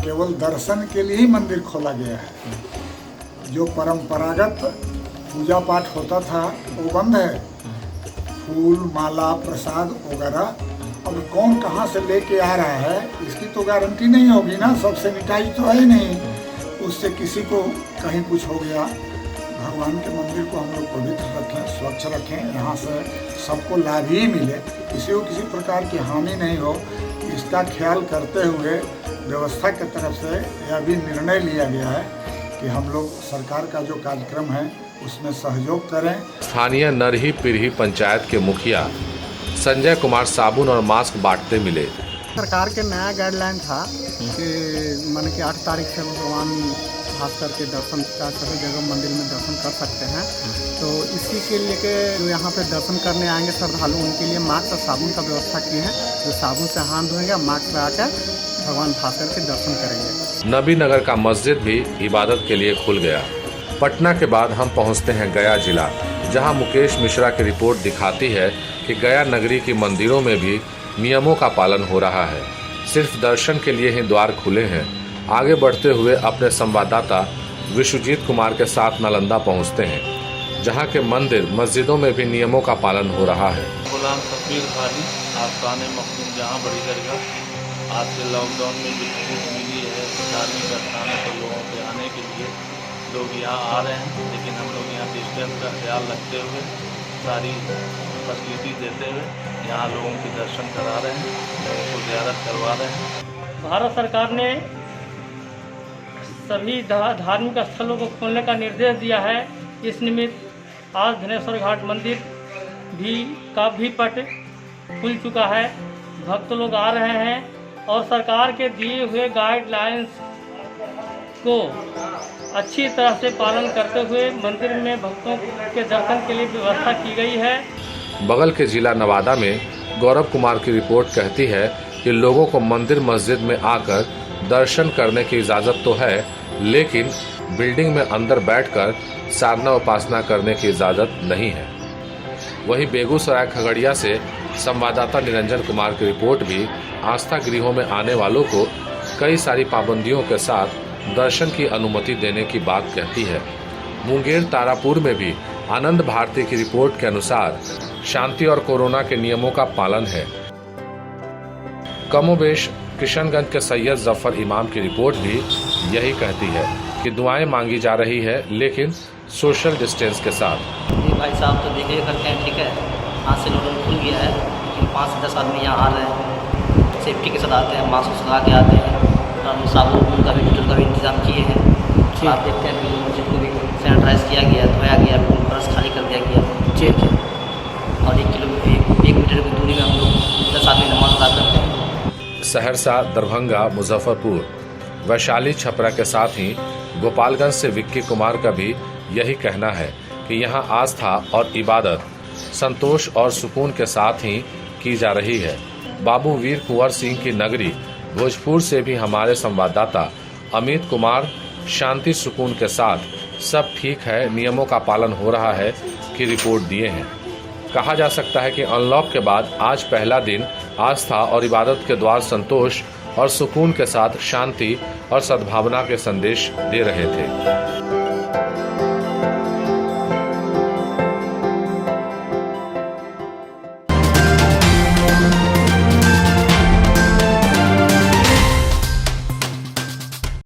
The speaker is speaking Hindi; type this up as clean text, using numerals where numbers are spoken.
केवल दर्शन के लिए ही मंदिर खोला गया है। जो परंपरागत पूजा पाठ होता था वो बंद है। फूल, माला, प्रसाद वगैरह अब कौन कहाँ से लेके आ रहा है, इसकी तो गारंटी नहीं होगी ना। सब सैनिटाइज तो है ही नहीं, उससे किसी को कहीं कुछ हो गया। भगवान के मंदिर को हम लोग पवित्र रखें, स्वच्छ रखें, यहाँ से सबको लाभ ही मिले, किसी को किसी प्रकार की हानि नहीं हो, इसका ख्याल करते हुए व्यवस्था की तरफ से यह भी निर्णय लिया गया है कि हम लोग सरकार का जो कार्यक्रम है उसमें सहयोग करें। स्थानीय नरही पिरही पंचायत के मुखिया संजय कुमार साबुन और मास्क बांटते मिले। सरकार के नया गाइडलाइन था कि मन के 8 तारीख से भगवान भास्कर के दर्शन का सभी जगह मंदिर में दर्शन कर सकते हैं। तो इसी के लेके जो यहाँ पे दर्शन करने आएंगे श्रद्धालु, उनके लिए मास्क और साबुन का व्यवस्था की है। जो साबुन से हाथ धोएंगे, मास्क लगाकर भगवान भास्कर के दर्शन करेंगे। नबी नगर का मस्जिद भी इबादत के लिए खुल गया। पटना के बाद हम पहुंचते हैं गया जिला, जहां मुकेश मिश्रा की रिपोर्ट दिखाती है कि गया नगरी के मंदिरों में भी नियमों का पालन हो रहा है। सिर्फ दर्शन के लिए ही द्वार खुले हैं। आगे बढ़ते हुए अपने संवाददाता विश्वजीत कुमार के साथ नालंदा पहुंचते हैं, जहां के मंदिर मस्जिदों में भी नियमों का पालन हो रहा है। गुलाम तकबीर खानी आस्थान मखदूम जहाँ बड़ी दरगाह। आज से लॉकडाउन में जो छूट मिली है धार्मिक स्थानों पर लोगों के आने के लिए, लोग यहाँ आ रहे हैं, लेकिन हम लोग यहाँ डिस्टेंस का ख्याल रखते हुए सारी फैसिलिटी देते हुए यहाँ लोगों के दर्शन करा रहे हैं, लोगों को ज़ियारत करवा रहे हैं। भारत सरकार ने सभी धार्मिक स्थलों को खोलने का निर्देश दिया है। इस निमित्त आज धनेश्वर घाट मंदिर का भी पट खुल चुका है। भक्त लोग आ रहे हैं और सरकार के दिए हुए गाइडलाइंस को अच्छी तरह से पालन करते हुए मंदिर में भक्तों के दर्शन के लिए व्यवस्था की गई है। बगल के जिला नवादा में गौरव कुमार की रिपोर्ट कहती है कि लोगों को मंदिर मस्जिद में आकर दर्शन करने की इजाज़त तो है, लेकिन बिल्डिंग में अंदर बैठकर साधना उपासना करने की इजाज़त नहीं है। वहीं बेगूसराय खगड़िया से संवाददाता निरंजन कुमार की रिपोर्ट भी आस्था गृहों में आने वालों को कई सारी पाबंदियों के साथ दर्शन की अनुमति देने की बात कहती है। मुंगेर तारापुर में भी आनंद भारती की रिपोर्ट के अनुसार शांति और कोरोना के नियमों का पालन है। कमोबेश किशनगंज के सैयद जफर इमाम की रिपोर्ट भी यही कहती है कि दुआएं मांगी जा रही है, लेकिन सोशल डिस्टेंस के साथ। भाई साहब तो देखिए करते हैं, ठीक है, आज से लॉकडाउन खुल गया है, लेकिन 5 से 10 आदमी यहाँ आ रहे हैं, सेफ्टी के साथ आते हैं, मास्क लगा के आते हैं, और साबुन का भी डिटॉल का भी इंतजाम किए हैं। आप देखते हैं कि मस्जिद को भी सैनिटाइज किया गया, धोया गया, ब्रश खाली कर दिया गया, ठीक है, और 1 मीटर की दूरी में हम लोग 10 आदमी नमाज अदा करते हैं। सहरसा, दरभंगा, मुजफ्फरपुर, वैशाली, छपरा के साथ ही गोपालगंज से विक्की कुमार का भी यही कहना है कि यहाँ आस्था और इबादत संतोष और सुकून के साथ ही की जा रही है। बाबू वीर कुंवर सिंह की नगरी भोजपुर से भी हमारे संवाददाता अमित कुमार शांति सुकून के साथ सब ठीक है, नियमों का पालन हो रहा है की रिपोर्ट दिए हैं। कहा जा सकता है कि अनलॉक के बाद आज पहला दिन आस्था और इबादत के द्वार संतोष और सुकून के साथ शांति और सद्भावना के संदेश दे रहे थे।